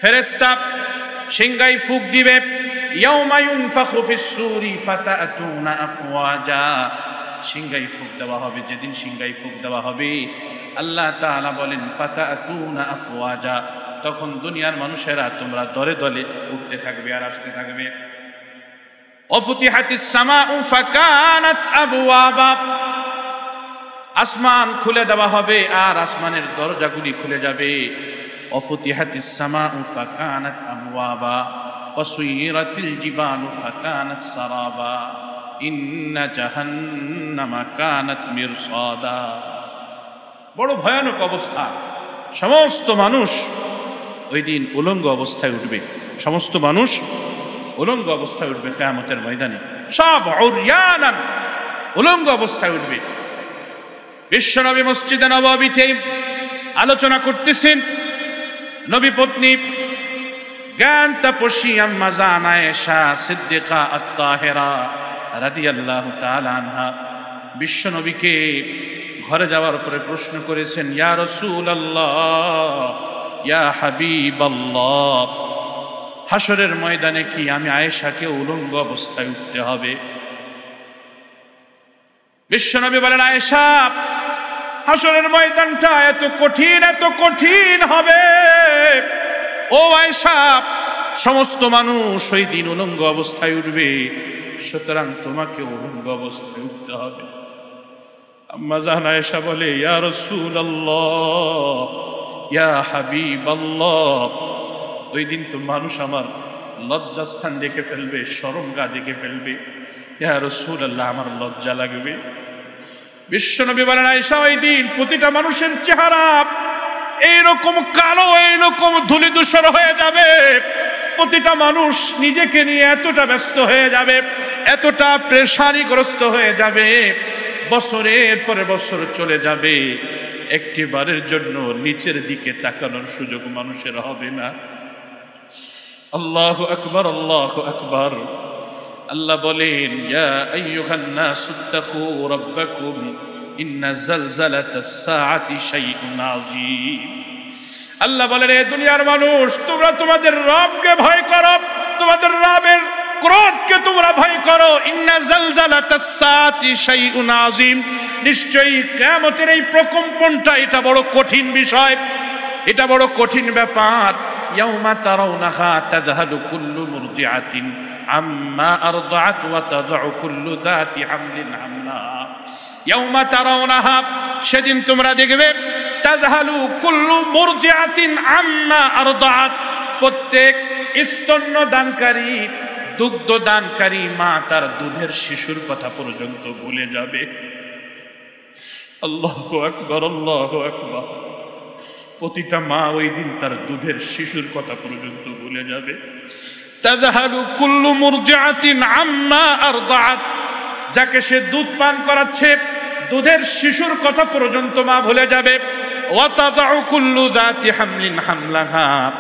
ফেরেশতা সিংহায় ফুঁক দিবে, ইয়াউমা ইউনফাখু ফিস-সূরি ফাতাতুনা আফওয়াজা, সিংহায় ফুঁক দেওয়া হবে। যেদিন সিংহায় ফুঁক দেওয়া হবে, আল্লাহ তাআলা বলেন ফাতাতুনা আফওয়াজা, তখন দুনিয়ার মানুষেরা তোমরা দলে দলে উঠতে থাকবে আর আসতে থাকবে। ওয়াফুতিহাতিস সামাউ ফাকানাত আবওয়াবা, আসমান খুলে দেওয়া হবে আর আসমানের দরজাগুলি খুলে যাবে। ওয়াফুতিহাতিস সামাউ ফাকানাত আবওয়াবা ওয়াসুইরাতিল জিবালু ফাকানাত সারাবা ইন্না জাহান্নামা কানাত মিরসাদা। বড় ভয়ানক অবস্থা। সমস্ত মানুষ ওই দিন উলঙ্গ অবস্থায় উঠবে, সমস্ত মানুষ উলঙ্গ অবস্থায় উঠবে কিয়ামতের ময়দানে, সব উরয়ানান উলঙ্গ অবস্থায় উঠবে। বিশ্বনবী মসজিদে নববীতে আলোচনা করতেছেন। নবী পত্নী জ্ঞান তাপসী আম্মা জান আয়েশা সিদ্দিকা আত-তাহেরা রাদিয়াল্লাহু তাআলা আনহা বিশ্বনবীকে ঘরে যাওয়ার পরে প্রশ্ন করেছেন, ইয়া রাসূলুল্লাহ, ইয়া হাবিবাল্লাহ, হাসরের ময়দানে কি আমি আয়েশাকে উলঙ্গ অবস্থায় উঠতে হবে? বিশ্বনবী বলেন, আয়েশা, হাসরের ময়দানটা এত কঠিন হবে। ও আয়েশা, সমস্ত মানুষ ওই দিন উলঙ্গ অবস্থায় উঠবে, সুতরাং তোমাকে উলঙ্গ অবস্থায় উঠতে হবে। আম্মা জান আয়েশা বলে, ইয়া রাসূলুল্লাহ, ইয়া হাবিবাল্লাহ, ওই দিন তো মানুষ আমার লজ্জাস্থান দেখে ফেলবে, শরমগা দেখে ফেলবে। ইয়া রাসূলুল্লাহ, আমার লজ্জা লাগবে। বিশ্বনবী বলেন, আয়েশা, ওই দিন প্রতিটা মানুষের চেহারা এইরকম কালো, এইরকম ধূলিধূসর হয়ে যাবে। প্রতিটা মানুষ নিজেকে নিয়ে এতটা ব্যস্ত হয়ে যাবে, এতটা প্রেসারিগ্রস্ত হয়ে যাবে, বছরের পরে বছর চলে যাবে, একটি বারের জন্য নিচের দিকে তাকানোর সুযোগ মানুষের হবে না। আল্লাহু আকবার, আল্লাহু আকবার। আল্লাহ বলেন, ইয়া আইয়ুহান নাসুত্তাকু রাব্বাকুম ইন্না জালজালাতাস সাআতি শাইউন আযীম। আল্লাহ বলেন, এই দুনিয়ার মানুষ, তোমরা তোমাদের রবকে ভয় করো, তোমাদের রবের ক্রোধকে তোমরা ভয় করো। ইন্না জালজালাতাস সাআতি শাইউন আযীম, নিশ্চয়ই কিয়ামতের এই প্রকম্পনটা এটা বড় কঠিন বিষয়, এটা বড় কঠিন ব্যাপার। ইয়াউমা তারাউনাহা তাযহালু কুল্লু মুরদিআতিন আম্মা আরদাআত ওয়া তাযউ কুল্লু যাতি হামলিন হামলাহা। ইয়াউমা তারাউনাহা, সেদিন তোমরা দেখবে, তাযহালু কুল্লু মুরদিআতিন আম্মা আরদাআত, প্রত্যেক স্তন্যদানকারী, দুগ্ধদানকারী মা তার দুধের শিশুর কথা পর্যন্ত ভুলে যাবে। আল্লাহু আকবার, আল্লাহু আকবার। প্রতিটা মা ওই দিন তার দুধের শিশুর কথা পর্যন্ত ভুলে যাবে। তাযহালু কুল্লু মুরদিআতিন আম্মা আরদাআত, যাকে সে দুধ পান করাচ্ছে, দুধের শিশুর কথা পর্যন্ত মা ভুলে যাবে। ওয়া তাযউ কুল্লু যাতি হামলিন হামলাহা,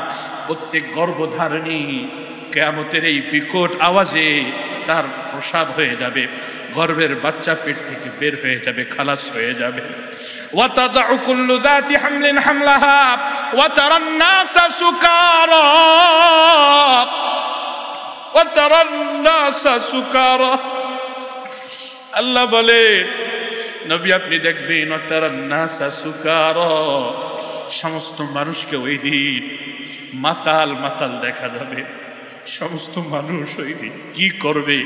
প্রত্যেক গর্ভধারিণী কিয়ামতের এই বিকট আওয়াজে তার প্রসাব হয়ে যাবে, গর্ভের বাচ্চা পেট থেকে বের হয়ে যাবে, খালাস হয়ে যাবে। ওয়া তাযউ কুল্লু যাতি হামলিন হামলাহা ওয়া তারান নাসা সুকারা, ওয়া তারান নাসা সুকারা। আল্লাহ বলে, নবী আপনি দেখবেন, ওয়া তারান নাসা সুকারা, সমস্ত মানুষকে ওই দিন মাতাল মাতাল দেখা যাবে। সমস্ত মানুষ ওই দিন কি করবে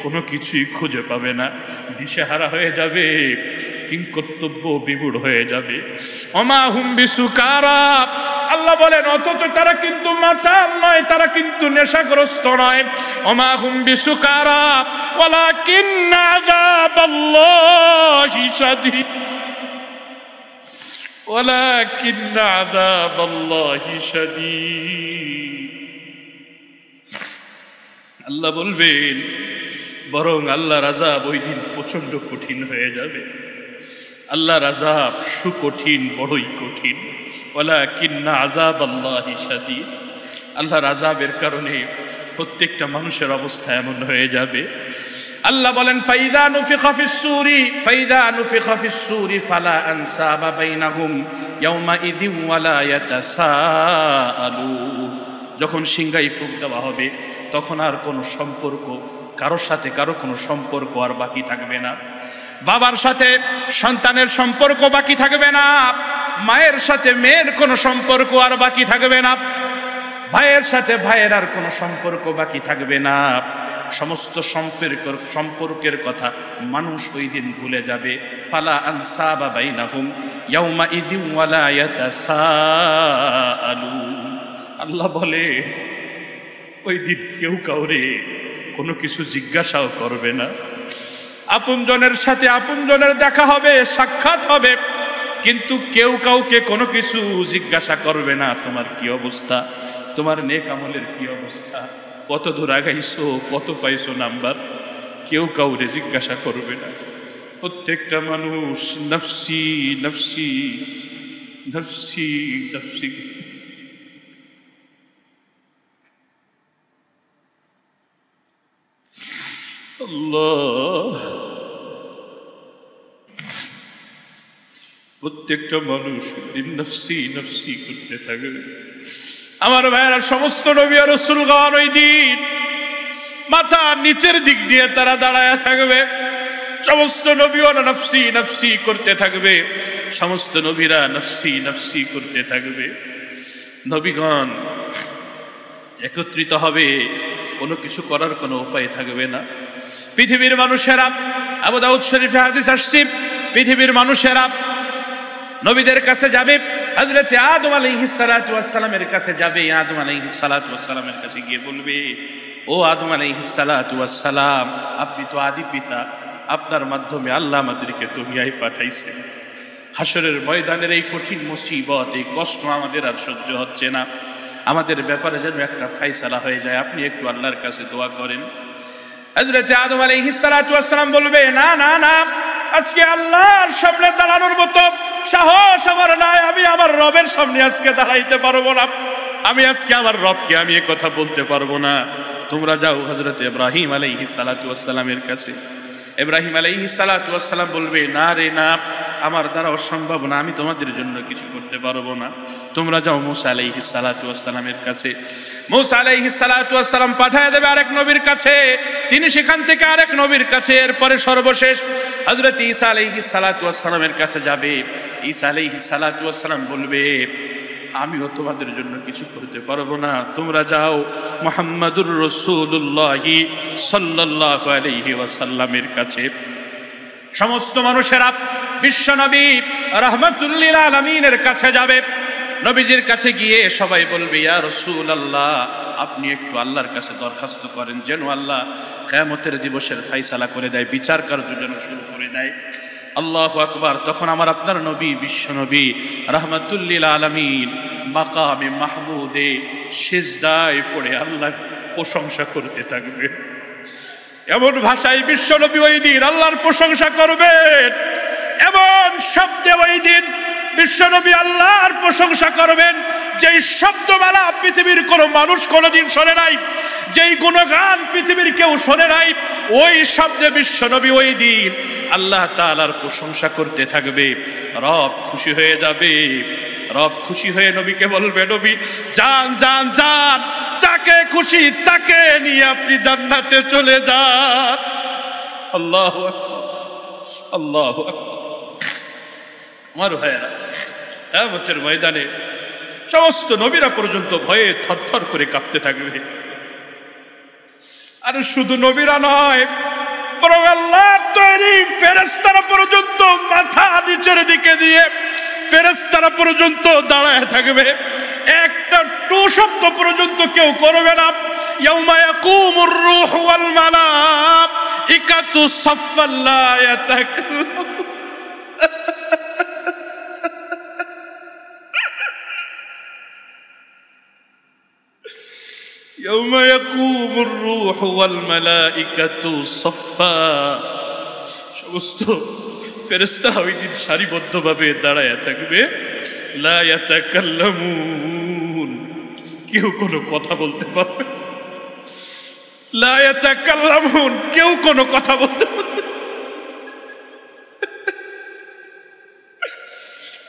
কোনো কিছুই খুঁজে পাবে না, দিশেহারা হয়ে যাবে, কিংকর্তব্য বিমূঢ় হয়ে যাবে। ওমা হুম বিসুকারা, আল্লাহ বলেন, অথচ তারা কিন্তু মাতাল নয়, তারা কিন্তু নেশাগ্রস্ত নয়। ওমা হুম বিসুকারা ওয়ালাকিন্না আযাবাল্লাহি শাদীদ, ওয়ালাকিন্না আযাবাল্লাহি শাদীদ। আল্লাহ বলবেন, বরং আল্লাহর আযাব ওই দিন প্রচন্ড কঠিন হয়ে যাবে। আল্লাহর আযাব সুকঠিন, বড়ই কঠিন। ওয়ালাকিন্না আযাবাল্লাহি শাদীদ, আল্লাহর আযাবের কারণে প্রত্যেকটা মানুষের অবস্থা এমন হয়ে যাবে। আল্লাহ বলেন, ফাইদা নুফিখা ফিস সূরি ফালা আনসাবা বাইনাহুম ইয়াওমা ইযিন ওয়ালা ইয়াতাসাআলুন। যখন সিংহাই ফুঁক দেওয়া হবে তখন আর কোনো সম্পর্ক, কারোর সাথে কারো কোনো সম্পর্ক আর বাকি থাকবে না। বাবার সাথে সন্তানের সম্পর্ক বাকি থাকবে না, মায়ের সাথে মেয়ের কোনো সম্পর্ক আর বাকি থাকবে না, ভাইয়ের সাথে ভাইয়ের আর কোনো সম্পর্ক বাকি থাকবে না। সমস্ত সম্পর্কের কথা মানুষ ওই দিন ভুলে যাবে। ফালা আনসাবা বাইনাহুম ইয়াউমা ইযিন ওয়ালা ইয়াতাসাআলুন। আল্লাহ বলে ওই দিন কেউ কাউরে কোনো কিছু জিজ্ঞাসাও করবে না। আপনজনের সাথে আপনজনের দেখা হবে, সাক্ষাৎ হবে, কিন্তু কেউ কাউকে কোনো কিছু জিজ্ঞাসা করবে না। তোমার কি অবস্থা, তোমার নেক আমলের কি অবস্থা, কত দূর আগাইছো, কত পাইছো নাম্বার, কেউ কাউরে জিজ্ঞাসা করবে না। প্রত্যেকটা মানুষ নফসি নফসি নফসি নফসি। আল্লাহ, প্রত্যেকটা মানুষ দিন নফসি নফসি করতে থাকবে। আমার ভাইয়েরা, সমস্ত নবী আর রাসূলগণ ওই দিন মাথা নিচের দিক দিয়ে তারা দাঁড়ায় থাকবে। সমস্ত নবীরা নফসি নফসি করতে থাকবে, সমস্ত নবীরা নফসি নফসি করতে থাকবে। নবীগণ একত্রিত হবে, কোনো কিছু করার কোনো উপায় থাকবে না। পৃথিবীর মানুষেরা, আবু দাউদ শরীফে হাদিস আসছে, পৃথিবীর মানুষেরা নবীদের কাছে যাবে, হযরত আদম আলাইহিস সালাতু ওয়াস সালামের কাছে যাবে। আদম আলাইহিস সালাতু ওয়াস সালামের কাছে গিয়ে বলবে, ও আদম আলাইহিস সালাতু ওয়াস সালাম, আপনি তো আদি পিতা, আপনার মাধ্যমে আল্লাহ আমাদেরকে দুনিয়ায় পাঠাইছে। হাসরের ময়দানের এই কঠিন মুসিবত, এই কষ্ট আমাদের আর সহ্য হচ্ছে না, আমাদের ব্যাপারে যেন একটা ফয়সালা হয়ে যায়, আপনি একটু আল্লাহর কাছে দোয়া করেন। হযরত আদম আলাইহিস সালাতু ওয়াস সালাম বলবে, না না না, আজকে আল্লাহর সামনে দাঁড়ানোর মতো সাহস আমার নাই, আমি আমার রবের সামনে আজকে দাঁড়াইতে পারবো না, আমি আজকে আমার রবকে আমি এ কথা বলতে পারবো না। তোমরা যাও হযরত ইব্রাহিম আলাইহিস সালাতু ওয়াস সালামের কাছে। ইব্রাহিম আলাইহিস সালাতু ওয়াস সালাম বলবে, না রে না, আমার দ্বারা অসম্ভব না, আমি তোমাদের জন্য কিছু করতে পারবো না। তোমরা যাও মুসা আলাইহিস সালাতু ওয়াস সালামের কাছে। মুসা আলাইহিস সালাতু ওয়াস সালাম পাঠায় দেবে আরেক নবীর কাছে, তিনি সেখান থেকে আরেক নবীর কাছে, এরপরে সর্বশেষ হযরত ঈসা আলাইহিস সালাতু ওয়াস সালামের কাছে যাবে। ঈসা আলাইহিস সালাতু ওয়াস সালাম বলবে, আমিও তোমাদের জন্য কিছু করতে পারবো না, তোমরা যাও মুহাম্মাদুর রাসূলুল্লাহ সাল্লাল্লাহু আলাইহি ওয়াসাল্লামের কাছে। সমস্ত মানুষেরা বিশ্বনবী রাহমাতুল লিল আলামিনের কাছে যাবে। নবীজির কাছে গিয়ে সবাই বলবে, ইয়া রাসূলুল্লাহ, আপনি একটু আল্লাহর কাছে দরখাস্ত করেন যেন আল্লাহ কিয়ামতের দিবসের ফয়সালা করে দেয়, বিচার কার্য যেন শুরু করে দেয়। আল্লাহু আকবার। তখন আমার আপনার নবী বিশ্বনবী রাহমাতুল লিল আলামিন মাকামে মাহমুদে সিজদায় পড়ে আল্লাহর প্রশংসা করতে থাকবে। এমন ভাষায় বিশ্বনবী ওই দিন আল্লাহর প্রশংসা করবেন, এমন শব্দে ওই দিন বিশ্বনবী আল্লাহর প্রশংসা করবেন যেই শব্দমালা পৃথিবীর কোনো মানুষ কোনোদিন শোনে নাই, যেই গুণগান পৃথিবীর কেউ শোনে নাই, ওই শব্দে বিশ্বনবী ওই দিন আল্লাহ তাআলার প্রশংসা করতে থাকবে। রব খুশি হয়ে যাবে, রব খুশি হয়ে নবীকে বলবে, নবী যান যান যান, যাকে খুশি তাকে নিয়ে আপনি জান্নাতে চলে যান। আল্লাহু আকবার, আল্লাহু আকবার। আমার ভাইয়েরা, কিয়ামতের ময়দানে সমস্ত নবীরা পর্যন্ত ভয়ে থরথর করে কাঁপতে থাকবে। আর শুধু নবীরা নয়, বরং আল্লাহর তৈরি ফেরেশতারা পর্যন্ত মাথা নিচের দিকে দিয়ে ফেরেশতারা পর্যন্ত দাঁড়ায় থাকবে, একটা টু শব্দ পর্যন্ত কেউ করবে না। ইয়াউমা ইয়াকুমুর রূহু ওয়াল মালাইকাতু সাফফান লা ইয়াতাকাল্লামুন। ইয়াউমা ইয়াকুমুর রূহু ওয়াল মালাইকাতু সাফফা। সমস্ত ফেরেশতারা ওই দিন সারিবদ্ধভাবে দাঁড়ায় থাকবে। লা ইয়াতাকাল্লামুন, কেউ কোনো কথা বলতে পারবে না। লা ইয়াতাকাল্লামুন, কেউ কোনো কথা বলতে পারবে না।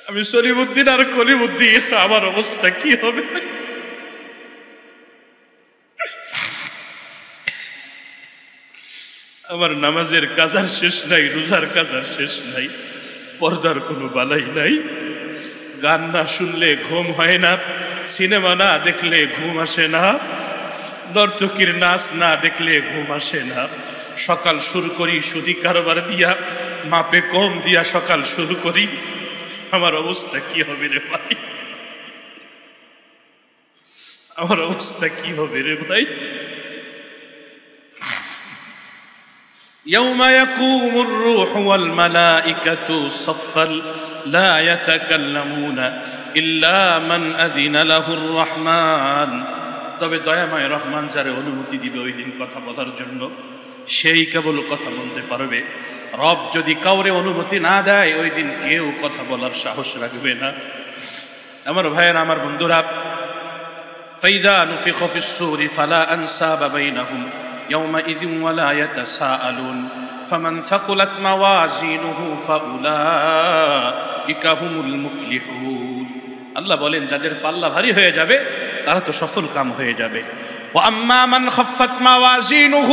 আমি সলিমুদ্দিন আর কলিমুদ্দিন, আমার অবস্থা কি হবে? আমার নামাজের কাজ আর শেষ নাই, রোজার কাজ আর শেষ নাই, পর্দার কোনো বালাই নাই, গান না শুনলে ঘুম হয় না, সিনেমা না দেখলে ঘুম আসে না, নর্তকীর নাচ না দেখলে ঘুম আসে না। সকাল শুরু করি সুদি কারবার দিয়া, মাপে কম দিয়া সকাল শুরু করি। আমার অবস্থা কি হবে রে ভাই, আমার অবস্থা কি হবে রে ভাই। يوم يقوم الروح والملائكة صفا لا يتكلمون إلا من أذن له الرحمن। তবে দয়াময় রহমান যারে অনুমতি দিবে ওই দিন কথা বলার জন্য, সেই কেবল কথা বলতে পারবে। রব যদি কাউরে অনুমতি না দেয় ওই দিন কেউ কথা বলার সাহস রাখবে না। আমার ভাইয়েরা, আমার বন্ধুরা, ফাইদা নুফিখ ফিস সূরি ফালা আনসাবা বাইনাহুম ইয়াওমাইযিন ওয়ালা ইয়াতাসাআলুন ফামান সাকুলাত মাওয়াজিনুহু ফাউলাইকা হুমুল মুফলিহুন। আল্লাহ বলেন যাদের পাল্লা ভারী হয়ে যাবে তারা তো সফল কাম হয়ে যাবে। وأما من خفت موازينه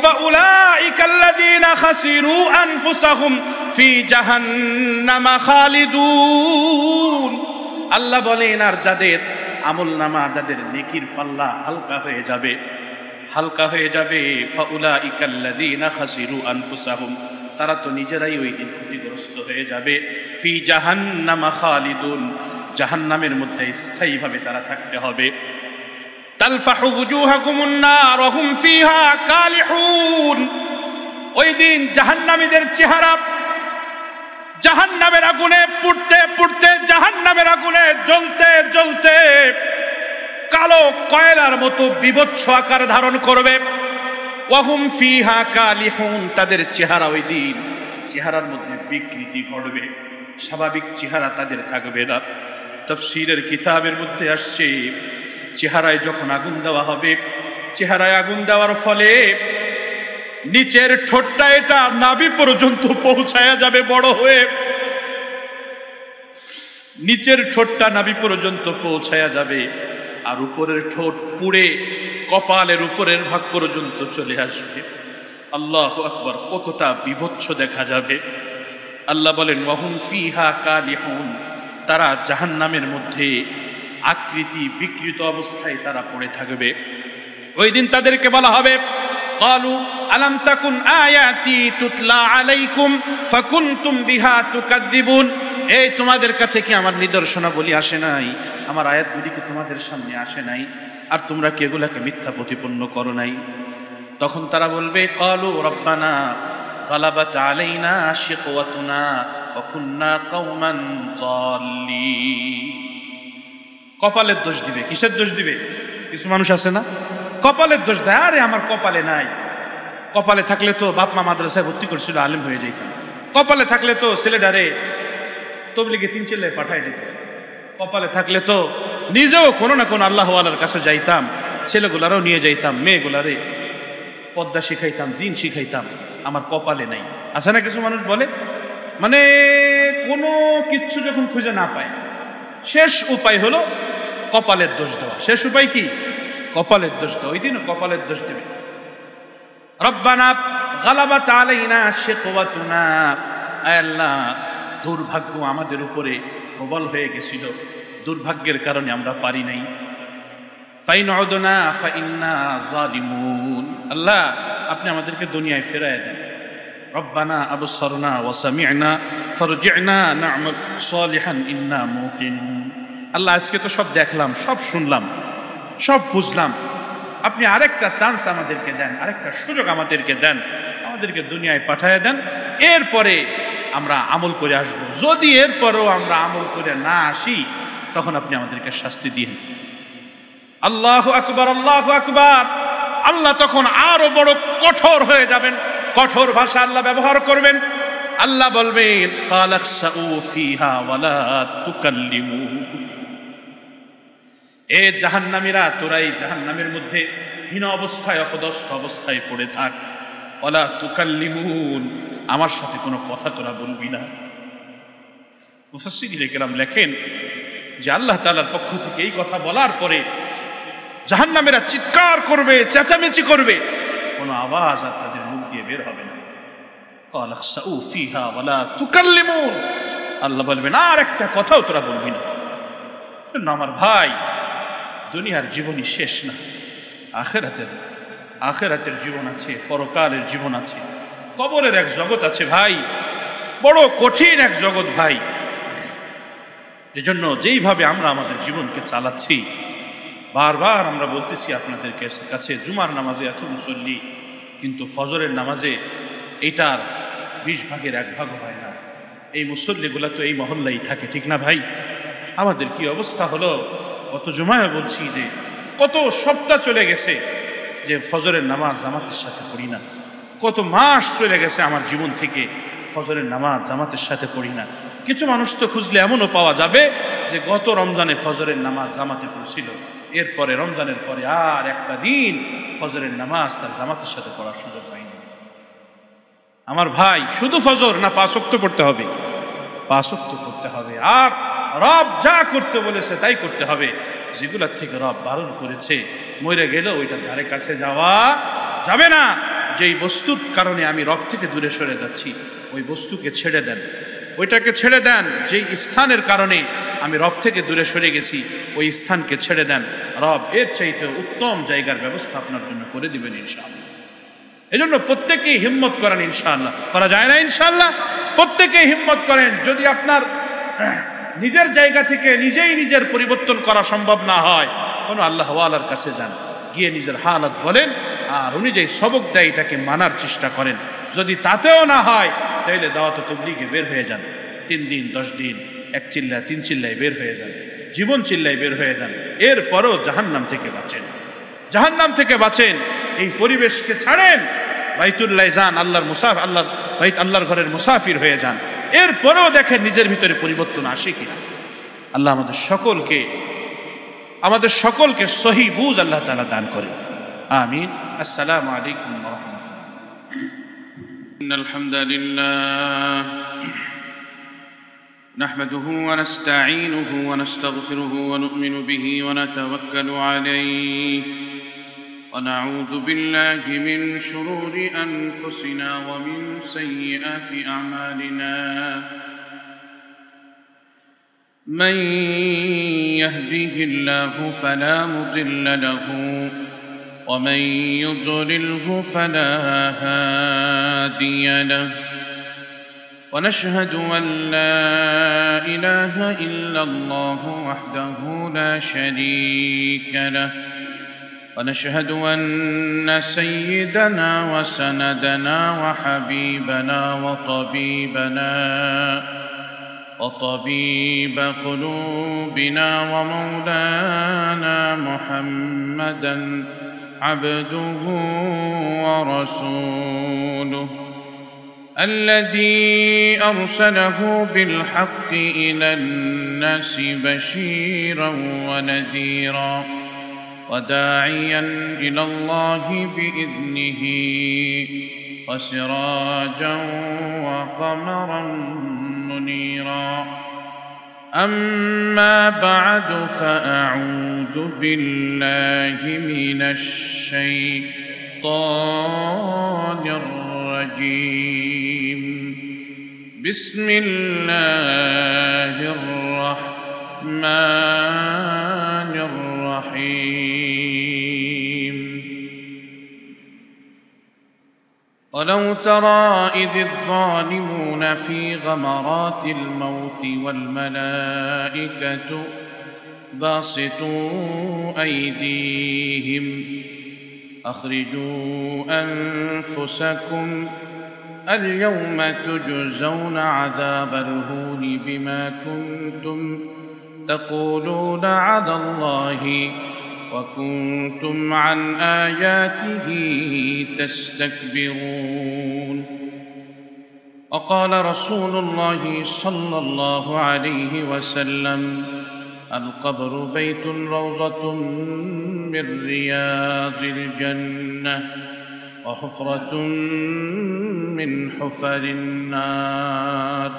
فأولئك الذين خسروا أنفسهم في جهنم خالدون। আল্লাহ বলেন আর যাদের আমলনামা, যাদের নেকির পাল্লা হালকা হয়ে যাবে, হালকা হয়ে যাবে, فأولئك الذين خسروا أنفسهم, তারা তো নিজেরাই ওই দিন ক্ষতিগ্রস্ত হয়ে যাবে। ফি জাহান্নামা খালিদুন, জাহান্নামের মধ্যে স্থায়ীভাবে তারা থাকতে হবে। তালফাহু ওয়ুজুহাকুমুন নার ওয়া হুম ফিহা কালিহুন। ওই দিন জাহান্নামীদের চেহারা জাহান্নামের আগুনে পুড়তে পুড়তে, জাহান্নামের আগুনে জ্বলতে জ্বলতে কালো কয়লার মতো বিভৎস আকার ধারণ করবে। ওয়া হুম ফিহা কালিহুন, তাদের চেহারা ওই দিন, চেহারার মধ্যে বিকৃতি ঘটবে, স্বাভাবিক চেহারা তাদের থাকবে না। তাফসীরের কিতাবের মধ্যে আসছে চেহারায় যখন আগুন দেওয়া হবে, চেহারায় আগুন দেওয়ার ফলে নিচের ঠোঁটটা এটা নাভি পর্যন্ত পৌঁছায়া যাবে বড় হয়ে, নিচের ঠোঁটটা নাভি পর্যন্ত পৌঁছায়া যাবে, আর উপরের ঠোঁট পুড়ে কপালের উপরের ভাগ পর্যন্ত চলে আসবে। আল্লাহু আকবার, কতটা বিভৎস দেখা যাবে। আল্লাহ বলেন ওয়া হুম ফিহা কালিহুন, তারা জাহান্নামের মধ্যে আকৃতি বিকৃত অবস্থায় তারা পড়ে থাকবে। ওই দিন তাদেরকে বলা হবে ক্বালু আলাম তাকুন আয়াতি তুতলা আলাইকুম ফাকুনতুম বিহা তুকাদ্দিবুন। এই তোমাদের কাছে কি আমার নিদর্শনাবলী আসে নাই, আমার আয়াতগুলি কি তোমাদের সামনে আসে নাই, আর তোমরা কি এগুলাকে মিথ্যা প্রতিপন্ন করো নাই? তখন তারা বলবে ক্বালু রব্বানা গালাবাত আলাইনা শিকওয়াতুনা ওয়া কুননা কওমান যাল্লিন। কপালের দোষ দিবে। কিসের দোষ দিবে? কিছু মানুষ আছে না কপালের দোষ দেয়, আরে আমার কপালে নাই, কপালে থাকলে তো বাপ মা মাদ্রাসায় ভর্তি করছিল, আলেম হয়ে যাইতাম, কপালে থাকলে তো ছেলেটারে তবলিগে 3 ছেলে পাঠায় দিত, কপালে থাকলে তো নিজেও কোনো না কোনো আল্লাহওয়ালার কাছে যাইতাম, ছেলেগুলারও নিয়ে যাইতাম, মেয়েগুলারে পদ্মা শিখাইতাম, দিন শিখাইতাম, আমার কপালে নাই। আছে না কিছু মানুষ বলে, মানে কোনো কিচ্ছু যখন খুঁজে না পায় শেষ উপায় হলো কপালের দোষ দেওয়া। শেষ উপায় কি? কপালের দোষ দেওয়া। ওই দিনও কপালের দোষ দেবে। রব্বানা গালাবাত আলাইনা শিকওয়াতুনা, আয় আল্লাহ দুর্ভাগ্য আমাদের উপরে প্রবল হয়ে গেছিল, দুর্ভাগ্যের কারণে আমরা পারি নাই। ফাইন উদনা ফাইন্না যালিমুন, আল্লাহ আপনি আমাদেরকে দুনিয়ায় ফেরায় দেন। রব্বানা আবসারনা ওয়া সামি'না ফারজি'না না'মাল সালিহান ইন্না মুকিনুন। আল্লাহ আজকে তো সব দেখলাম, সব শুনলাম, সব বুঝলাম, আপনি আরেকটা চান্স আমাদেরকে দেন, আরেকটা সুযোগ আমাদেরকে দেন, আমাদেরকে দুনিয়ায় পাঠায় দেন, এরপরে আমরা আমল করে আসব। যদি এরপরেও আমরা আমল করে না আসি তখন আপনি আমাদেরকে শাস্তি দিন। আল্লাহু আকবার, আল্লাহু আকবার। আল্লাহ তখন আরো বড় কঠোর হয়ে যাবেন, কঠোর ভাষা আল্লাহ ব্যবহার করবেন। আল্লাহ বলবেন কালাকসাউ ফিহা ওয়ালা তুকাল্লিমু, এ জাহান্নামীরা তোরা এই জাহান্নামের মধ্যে হীন অবস্থায় অপদস্থ অবস্থায় পড়ে থাক, ওয়ালা তুকাল্লিমুন, আমার সাথে কোনো কথা তোরা বলবি না। মুফাসসিরিনে কেরাম লেখেন যে আল্লাহ তাআলার পক্ষ থেকে এই কথা বলার পরে জাহান্নামীরা চিৎকার করবে, চেঁচামেচি করবে, কোনো আওয়াজ আর তাদের মুখ দিয়ে বের হবে না। قال اخسؤوا فيها ولا تكلمون, আল্লাহ বলবেন আর একটা কথাও তোরা বলবি না। আমার ভাই, দুনিয়ার জীবনই শেষ না, আখেরাতের জীবন আছে, পরকালের জীবন আছে, কবরের এক জগৎ আছে ভাই, বড় কঠিন এক জগৎ ভাই। এজন্য যেইভাবে আমরা আমাদের জীবনকে চালাচ্ছি, বারবার আমরা বলতেছি আপনাদের কাছে, জুমার নামাজে এত মুসল্লি, কিন্তু ফজরের নামাজে এটার 20 ভাগের 1 ভাগ হয় না। এই মুসল্লিগুলা তো এই মহল্লাই থাকে, ঠিক না ভাই? আমাদের কি অবস্থা হলো? কত জুমায় বলছি যে কত সপ্তাহ চলে গেছে যে ফজরের নামাজ জামাতের সাথে পড়ি না, কত মাস চলে গেছে আমার জীবন থেকে ফজরের নামাজ জামাতের সাথে পড়ি না। কিছু মানুষ তো খুঁজলে এমনও পাওয়া যাবে যে গত রমজানে ফজরের নামাজ জামাতে পড়ছিল, এরপরে রমজানের পরে আর একটা দিন ফজরের নামাজ তার জামাতের সাথে পড়ার সুযোগ পায়নি। আমার ভাই, শুধু ফজর না 5 ওয়াক্ত পড়তে হবে? 5 ওয়াক্ত পড়তে হবে। আর রব যা করতে বলেছে তাই করতে হবে। যেগুলার থেকে রব বারণ করেছে, মরে গেলেও ওইটার ধারে কাছে যাওয়া যাবে না। যেই বস্তুর কারণে আমি রব থেকে দূরে সরে যাচ্ছি, ওই বস্তুকে ছেড়ে দেন, ওইটাকে ছেড়ে দেন। যেই স্থানের কারণে আমি রব থেকে দূরে সরে গেছি, ওই স্থানকে ছেড়ে দেন। রব এর চাইতে উত্তম জায়গার ব্যবস্থা আপনার জন্য করে দিবেন ইনশাআল্লাহ। এজন্য প্রত্যেকেই হিম্মত করেন ইনশাআল্লাহ। করা যায় না ইনশাআল্লাহ? প্রত্যেকেই হিম্মত করেন। যদি আপনার নিজের জায়গা থেকে নিজেই নিজের পরিবর্তন করা সম্ভব না হয়, কোনো আল্লাহ ওয়ালার কাছে যান, গিয়ে নিজের হালত বলেন, আর উনি যেই সবক দেয় এটাকে মানার চেষ্টা করেন। যদি তাতেও না হয়, তাহলে দাওয়াত তাবলীগে বের হয়ে যান। 3 দিন 10 দিন 1 চিল্লা 3 চিল্লায় বের হয়ে যান, জীবন চিল্লায় বের হয়ে যান। এরপরও জাহান্নাম থেকে বাঁচেন, জাহান্নাম থেকে বাঁচেন। এই পরিবেশকে ছাড়েন, বাইতুল্লাহ যান, আল্লাহর ঘরের মুসাফির হয়ে যান। এরপরেও দেখেন নিজের ভিতরে পরিবর্তন আসে কিনা। আল্লাহ আমাদের সকলকে সহি বুঝ আল্লাহ তাআলা দান করেন। আমিন। আসসালামু আলাইকুম ওয়া রাহমাতুল্লাহ। ইন্নাল হামদালিল্লাহ নাহমাদুহু ওয়া নাস্তাঈনুহু ওয়া নাস্তাগফিরুহু ওয়া নু'মিনু বিহি ওয়া নাতাওয়াক্কালু আলাইহি ونعوذ بالله من شرور أنفسنا ومن سيئات أعمالنا من يهده الله فلا مضل له ومن يضلله فلا هادي له ونشهد أن لا إله إلا الله وحده لا شريك له ونشهد أن سيدنا وسندنا وحبيبنا وطبيب قلوبنا ومولانا محمدا عبده ورسوله الذي أرسله بالحق إلى الناس بشيرا ونذيرا وداعيا إلى الله بإذنه وسراجا وقمرا منيرا أما بعد فأعوذ بالله من الشيطان الرجيم بسم الله الرحمن الرحيم ولو ترى إذ الظالمون في غمرات الموت والملائكة باسطوا أيديهم أخرجوا أنفسكم اليوم تجزون عذاب الهون بما كنتم تقولون على الله وكنتم عن آياته تستكبرون وقال رسول الله صلى الله عليه وسلم القبر بيت روضة من رياض الجنة وحفرة من حفر النار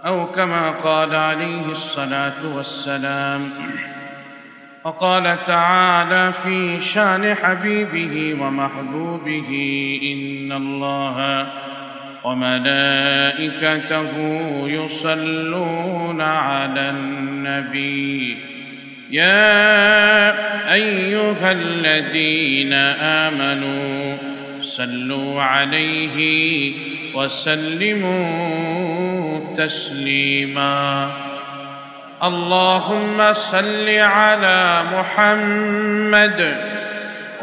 أو كما قال عليه الصلاة والسلام وقال تعالى في شان حبيبه ومحبوبه: إن الله وملائكته يصلون على النبي يا أيها الذين آمنوا صلوا عليه وسلموا تسليما. اللهم صل على محمد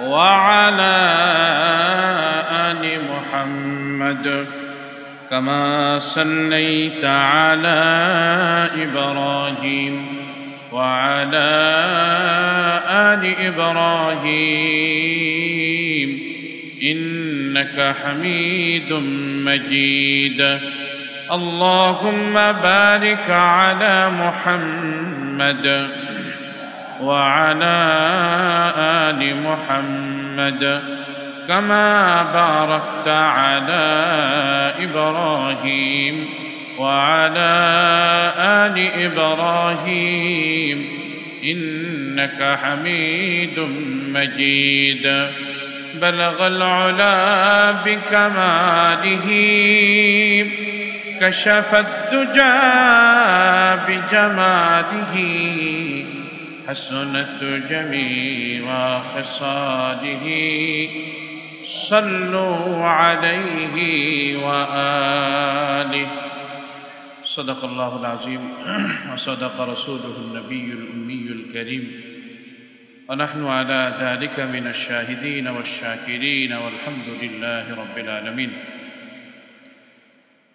وعلى آل محمد كما صليت على إبراهيم وعلى آل إبراهيم إنك حميد مجيد. اللهم بارك على محمد وعلى آل محمد كما باركت على إبراهيم وعلى آل إبراهيم إنك حميد مجيد. بلغ العلا بكماله كشف الدجى بجماله حسنت جميع خصاله صلوا عليه وآله. صدق الله العظيم وصدق رسوله النبي الأمي الكريم ونحن على ذلك من الشاهدين والشاكرين والحمد لله رب العالمين.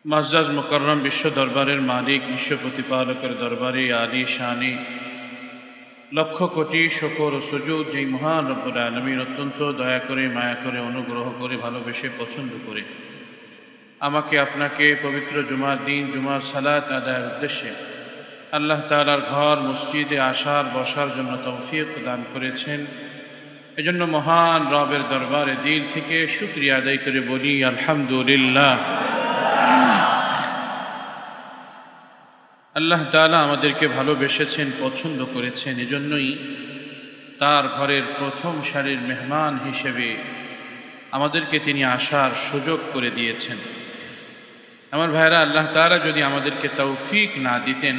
মুআজ্জাজ মুকাররম বিশ্ব দরবারের মালিক, বিশ্ব প্রতিপালকের দরবারে আলী শানি লক্ষ কোটি শুকর ও সুজুদ যেই মহান রব্বুল আলামিন অত্যন্ত দয়া করে, মায়া করে, অনুগ্রহ করে, ভালোবেসে, পছন্দ করে আমাকে আপনাকে পবিত্র জুমার দিন জুমার সালাত আদায়ের উদ্দেশ্যে আল্লাহ তাআলার ঘর মসজিদে আসার বসার জন্য তৌফিক দান করেছেন। এজন্য মহান রবের দরবারে দিল থেকে শুকরিয়া আদায় করে বলি আলহামদুলিল্লাহ। আল্লাহ তাআলা আমাদেরকে ভালোবেসেছেন, পছন্দ করেছেন, এজন্যই তার ঘরের প্রথম সারির মেহমান হিসেবে আমাদেরকে তিনি আসার সুযোগ করে দিয়েছেন। আমার ভাইরা, আল্লাহ তাআলা যদি আমাদেরকে তৌফিক না দিতেন